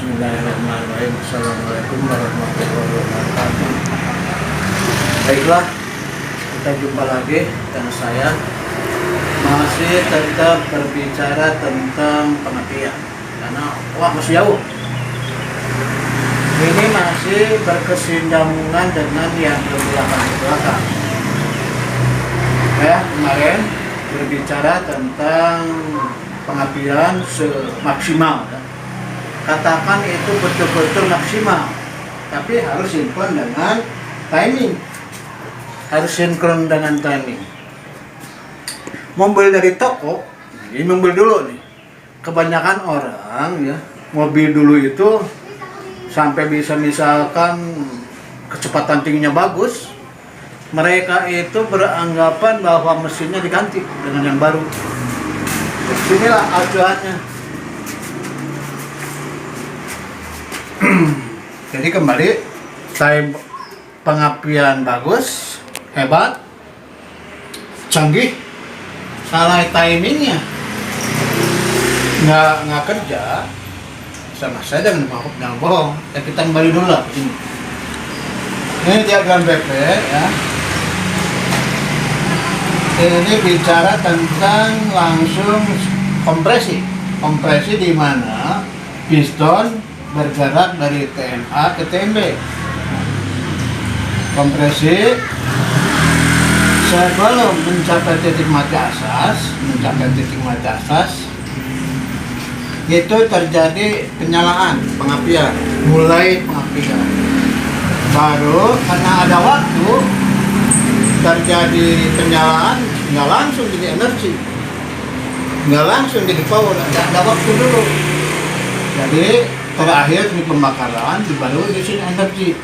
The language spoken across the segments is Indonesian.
Bismillahirrahmanirrahim. Assalamualaikum warahmatullahi wabarakatuh. Baiklah, kita jumpa lagi dan saya masih tetap berbicara tentang pengertian karena masih jauh. Ini masih berkesinambungan dengan yang belakang. Ya, kemarin berbicara tentang pengertian semaksimal. Katakan itu betul-betul maksimal, tapi harus sinkron dengan timing. Mobil dari toko, ini mobil dulu nih. Kebanyakan orang ya, mobil dulu itu sampai bisa misalkan kecepatan tingginya bagus, mereka itu beranggapan bahwa mesinnya diganti dengan yang baru. Inilah acuannya. Jadi kembali, time pengapian bagus, hebat, canggih, salah timingnya nggak kerja, sama saya jangan bohong. Ya, kita kembali dulu lah ini. Ini diagram BP ya. Ini bicara tentang langsung kompresi di mana piston bergerak dari TMA ke TMB. Kompresi sebelum mencapai titik mati asas itu terjadi penyalaan pengapian, mulai pengapian. Baru karena ada waktu terjadi penyalaan, nggak langsung jadi energi, nggak langsung jadi power, ada waktu dulu. Jadi terakhir di pembakaran baru di sini energi,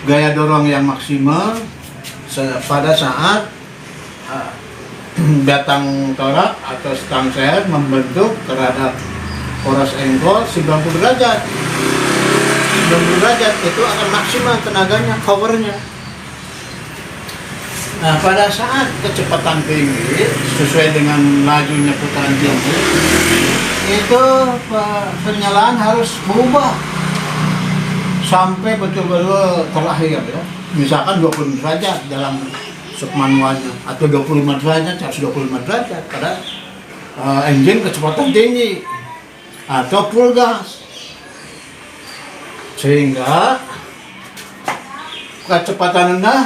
gaya dorong yang maksimal pada saat batang torak atau stang ser membentuk terhadap poros engkol 90 derajat. 90 derajat itu akan maksimal tenaganya, powernya. Nah, pada saat kecepatan tinggi sesuai dengan lajunya putaran tinggi, itu penyalaan harus berubah sampai betul-betul terakhir ya. Misalkan 20 derajat dalam submanualnya atau 25 derajat, 125 derajat pada engine kecepatan tinggi atau full gas, sehingga kecepatan rendah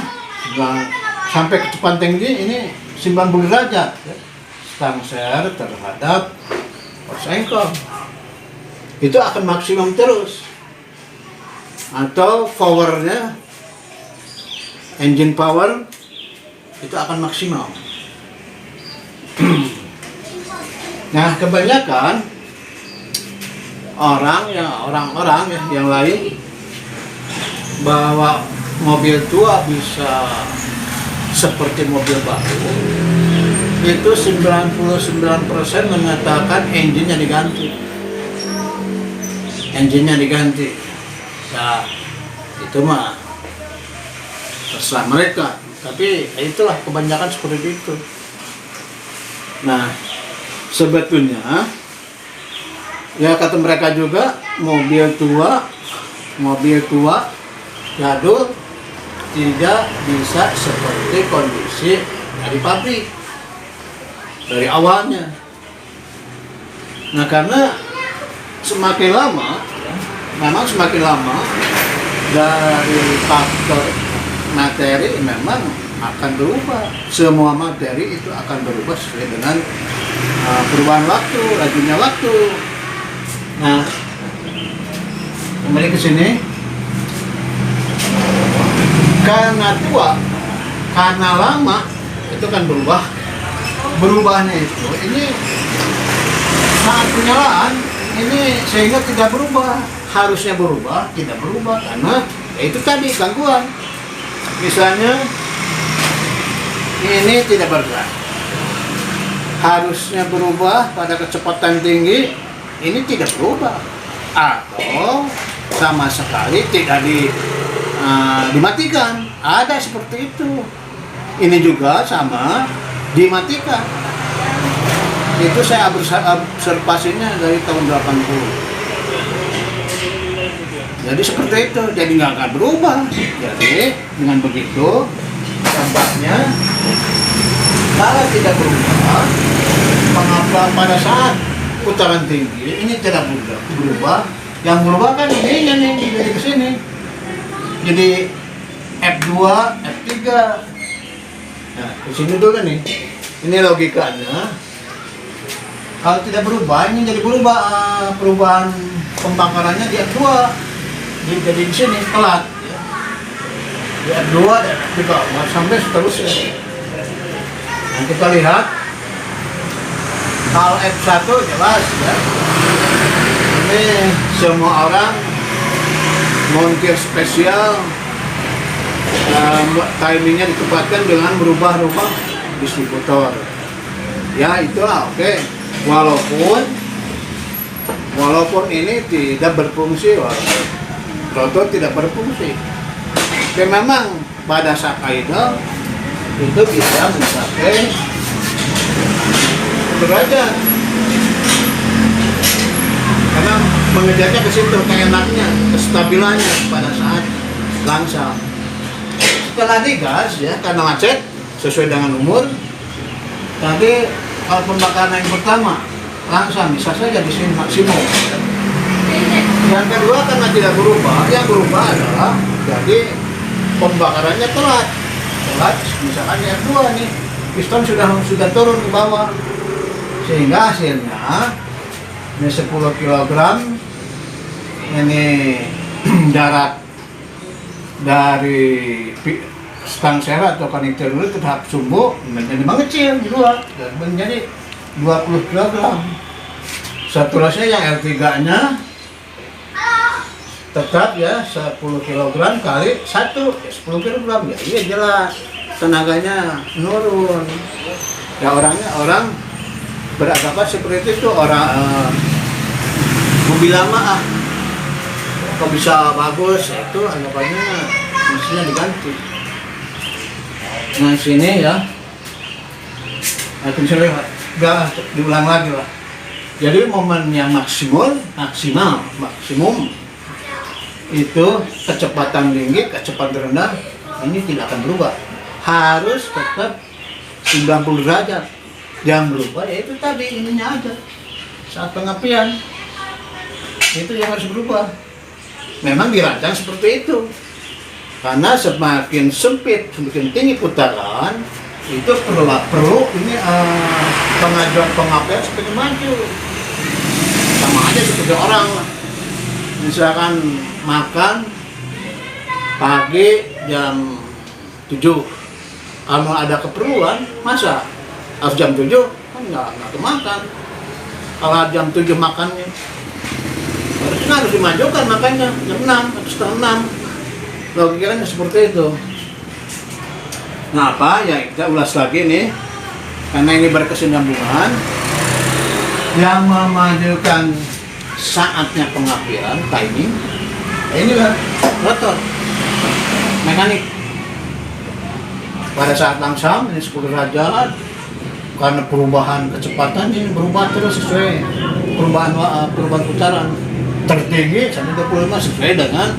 sampai kecepatan tinggi ini 90 derajat ya. Stang ser terhadap poros engkol itu akan maksimum terus, atau powernya engine power itu akan maksimal. Nah, kebanyakan orang-orang yang lain bahwa mobil tua bisa seperti mobil baru, itu 99% mengatakan engine-nya diganti. Nah, itu mah terserah mereka, tapi itulah kebanyakan seperti itu. Nah, sebetulnya ya kata mereka juga mobil tua jadul tidak bisa seperti kondisi dari pabrik dari awalnya. Nah, karena semakin lama dari faktor materi memang akan berubah. Semua materi itu akan berubah sesuai dengan perubahan waktu, lajunya waktu. Nah, kembali ke sini. Karena tua, karena lama, itu kan berubah. Berubahnya itu, ini saat penyalaan, ini sehingga tidak berubah. Harusnya berubah, tidak berubah karena itu tadi gangguan. Misalnya ini tidak bergerak, harusnya berubah pada kecepatan tinggi, ini tidak berubah, atau sama sekali tidak dimatikan. Ada seperti itu. Ini juga sama, dimatikan. Itu saya observasinya dari tahun 80. Jadi seperti itu, jadi nggak akan berubah. Jadi dengan begitu, dampaknya kalau tidak berubah, mengapa pada saat putaran tinggi ini tidak berubah? Yang berubah kan ininya nih, dari ke sini. Jadi F2, F3. Nah, di sini dulu kan nih. Ini logikanya. Kalau tidak berubah, ini jadi berubah perubahan pembakarannya di F2. Jadi di sini telat. Ya. Di F2 dan F3 sampai seterusnya. Nah, kita lihat. Kalau F1 jelas ya. Ini semua orang montir spesial, timingnya ditempatkan dengan berubah-ubah distributor. Ya itulah oke. Walaupun ini tidak berfungsi, rotor tidak berfungsi. Tapi memang pada saat idle itu bisa mencapai derajat. Karena mengejarnya ke situ, keenaknya, kestabilannya pada saat langsam. Setelah digas ya, karena macet sesuai dengan umur. Tadi kalau pembakaran yang pertama langsam bisa saja di sini maksimum. Yang kedua karena tidak berubah, yang berubah adalah jadi pembakarannya telat, misalkan yang kedua nih piston sudah turun ke bawah, sehingga hasilnya ini 10 kg ini darat dari stang serra atau konektor dulu terhadap sumbu menjadi mengecil di luar dan menjadi 20 kg. Seterusnya yang R3-nya tetap ya 10 kg kali 1 ya 10 kg ya, iya jelas tenaganya menurun. Ya orang beranggapan seperti itu orang mobil lama kok bisa bagus ya, itu anggapannya mesinnya diganti. Nah sini ya, aku misalnya diulang lagi lah. Jadi momen yang maksimum itu kecepatan tinggi, kecepatan rendah ini tidak akan berubah. Harus tetap 90 derajat. Yang berubah yaitu tadi ininya aja. Saat pengapian itu yang harus berubah. Memang dirancang seperti itu. Karena semakin sempit, semakin tinggi putaran, itu perlu ini pengajuan pengapian seperti maju. Sama aja seperti orang lah. Misalkan makan pagi jam 7, kalau ada keperluan, masa harus jam 7? Kan nggak kemakan. Kalau jam 7 makannya, harus dimajukan makannya jam 6 atau setengah 6. Logikanya seperti itu. Nah apa ya kita ulas lagi nih, karena ini berkesinambungan. Yang memajukan saatnya pengapian, timing, ya inilah rotor mekanik. Pada saat langsam ini 10 derajat, karena perubahan kecepatan ini berubah terus sesuai perubahan putaran tertinggi sampai 25 sesuai dengan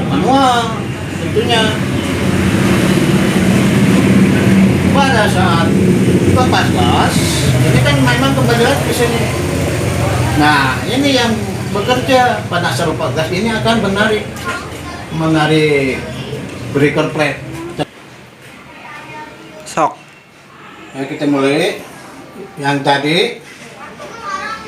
manual tentunya. Pada saat lepas gas ini kan memang kembali lagi ke sini. Nah ini yang bekerja pada saat lepas gas ini akan menarik breaker plate. Sok. Nah, kita mulai yang tadi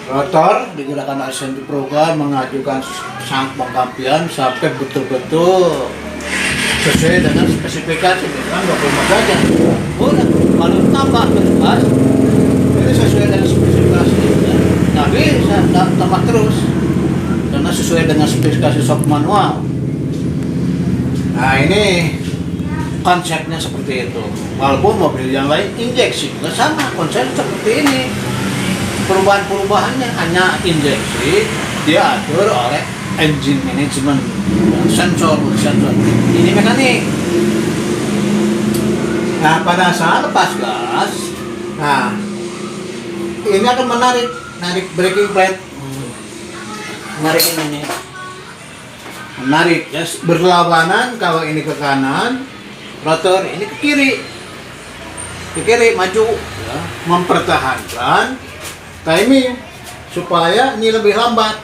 rotor digunakan asisten program mengajukan sang pengapian sampai betul-betul sesuai dengan spesifikasi, kan 25 saja. Udah, kalau tambah keras ini sesuai dengan spesifikasi ya. Tapi bisa tambah terus karena sesuai dengan spesifikasi shock manual. Nah ini konsepnya seperti itu. Walaupun mobil yang lain injeksi nggak sama, konsep seperti ini. Perubahan-perubahannya hanya injeksi diatur oleh engine management, sensor. Ini mekanik. Nah pada saat lepas gas, nah ini akan menarik braking plate, menarik ini. menarik ya, berlawanan. Kalau ini ke kanan, rotor ini ke kiri maju ya, mempertahankan timing supaya ini lebih lambat.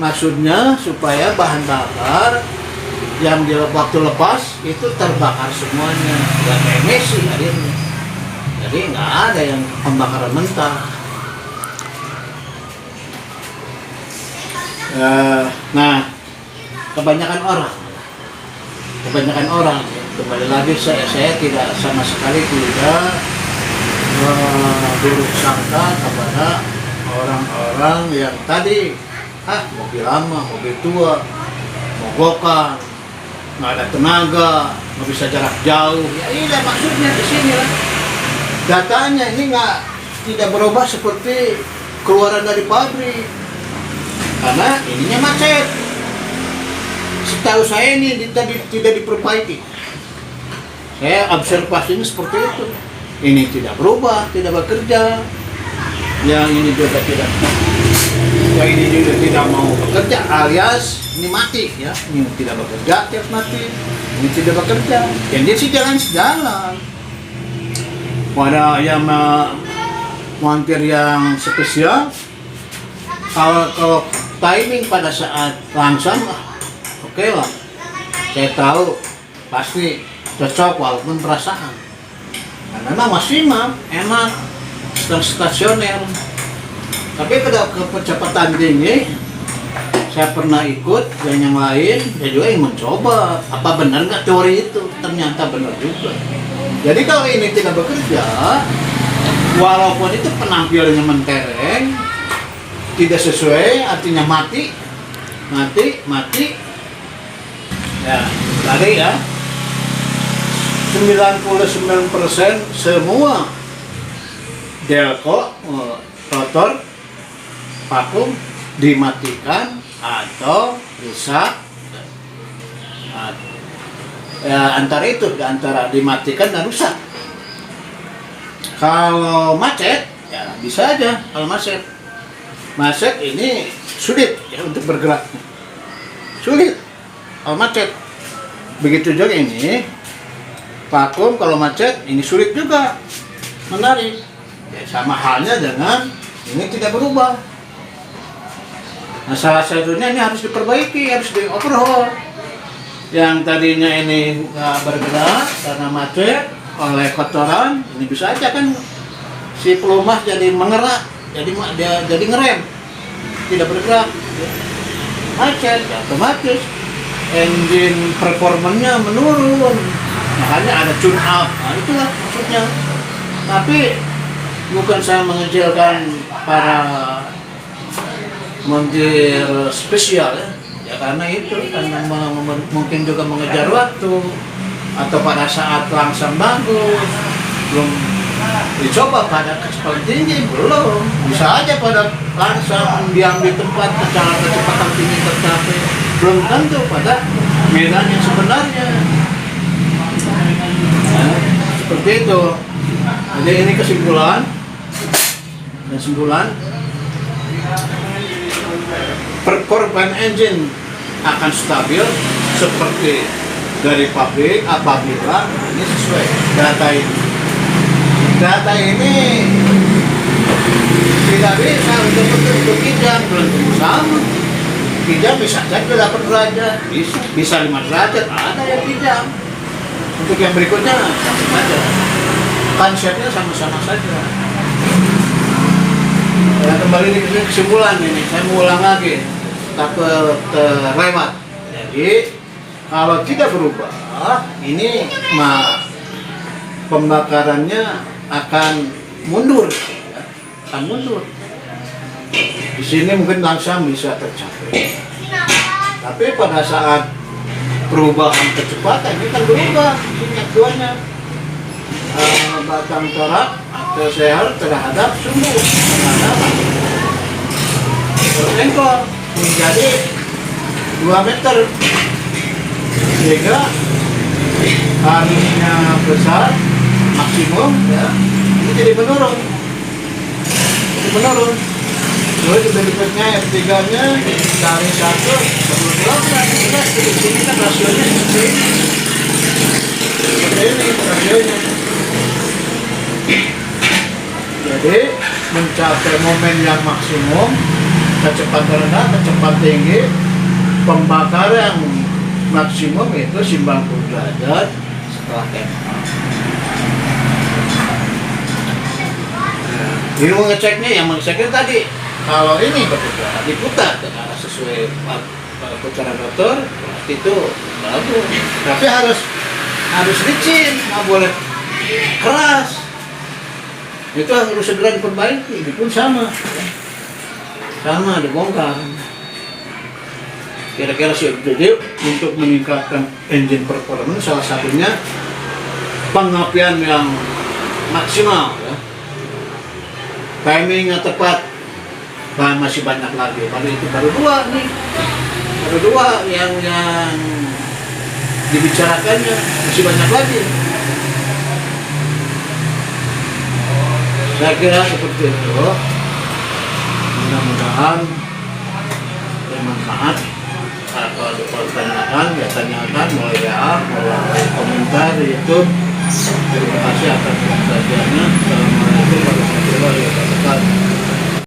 Maksudnya supaya bahan bakar yang di waktu lepas itu terbakar semuanya, nggak emisi akhirnya. Jadi nggak ada yang pembakaran mentah. Nah, kebanyakan orang kembali lagi saya tidak sama sekali tidak buruk sangka kepada orang-orang yang tadi mobil lama, mobil tua, mogokan, nggak ada tenaga, nggak bisa jarak jauh. Ya ini maksudnya di sini lah. Datanya ini tidak berubah seperti keluaran dari pabrik. Karena ininya macet. Setahu saya ini tidak diperbaiki. Saya observasinya seperti itu. Ini tidak berubah, tidak bekerja. Yang ini juga tidak. Yang ini juga tidak mau bekerja, alias ini mati ya. Ini tidak bekerja, tiap mati. Ini tidak bekerja. Yang dia sih jalan. Pada yang montir yang spesial, kalau timing pada saat langsam, oke lah. Saya tahu pasti cocok walaupun perasaan. Nah, memang masih enak stasioner. Tapi kalau kecepatan tinggi, saya pernah ikut dan yang lain, saya juga ingin mencoba. Apa benar nggak teori itu? Ternyata benar juga. Jadi kalau ini tidak bekerja, walaupun itu penampilannya mentereng, tidak sesuai, artinya mati. Ya, tadi ya, 99% semua delco, rotor, vakum dimatikan atau rusak. Antara dimatikan dan rusak. Kalau macet, ya bisa aja kalau macet. Macet ini sulit ya untuk bergerak. Sulit kalau macet. Begitu juga ini vakum kalau macet ini sulit juga menarik. Ya, sama halnya dengan ini tidak berubah. Nah, salah satunya ini harus diperbaiki, harus di-overhaul. Yang tadinya ini nggak bergerak karena macet oleh kotoran, ini bisa aja kan si pelumas jadi mengerak, jadi ngerem, tidak bergerak, macet, ya otomatis engine performanya menurun, makanya ada tune up. Nah, itulah maksudnya. Tapi bukan saya mengecilkan para montir spesial ya karena mungkin juga mengejar waktu atau pada saat langsam bagus belum dicoba pada kecepatan tinggi, belum bisa aja pada langsam diambil tempat kecepatan tinggi tercapai, belum tentu pada medan yang sebenarnya. Nah, seperti itu. Jadi ini kesimpulan performa engine akan stabil seperti dari pabrik apabila ini sesuai data ini tidak bisa untuk kijang, belum tentu sama. Kijang bisa saja 8 derajat, bisa 5 derajat, ada yang kijang. Untuk yang berikutnya sama saja, konsepnya sama-sama saja. Ya, kembali ke kesimpulan ini, saya mengulang lagi, takut terlewat. Jadi kalau tidak berubah, ini pembakarannya akan mundur, ya. Akan mundur. Di sini mungkin langsam bisa tercapai. Tapi pada saat perubahan kecepatan ini kan berubah minyak duanya, batang torak atau sel terhadap sumbu engkol menjadi 2 meter, sehingga harusnya besar maksimum ya ini jadi menurun Terus di berikutnya F3-nya cari satu, kebetulan kan jelas di sini kan rasionya seperti ini. Seperti ini rasionya. Jadi mencapai momen yang maksimum, kecepatan rendah, kecepatan tinggi, pembakar yang maksimum itu 90 derajat setelah tembak. Ini mengeceknya, yang mengeceknya tadi kalau ini berputar, diputar ke arah sesuai putaran rotor, berarti itu bagus. Tapi harus licin, nggak boleh keras. Itu harus segera diperbaiki. Ini pun sama dibongkar. Kira-kira sih jadi untuk meningkatkan engine performance salah satunya pengapian yang maksimal. Ya. Timingnya tepat, masih banyak lagi. Baru itu baru dua yang dibicarakannya, masih banyak lagi. Saya kira seperti itu. Mudah-mudahan bermanfaat. Kalau ada pertanyaan, ya tanyakan melalui WA, melalui komentar di YouTube. Terima kasih atas perhatiannya. Assalamualaikum warahmatullahi wabarakatuh.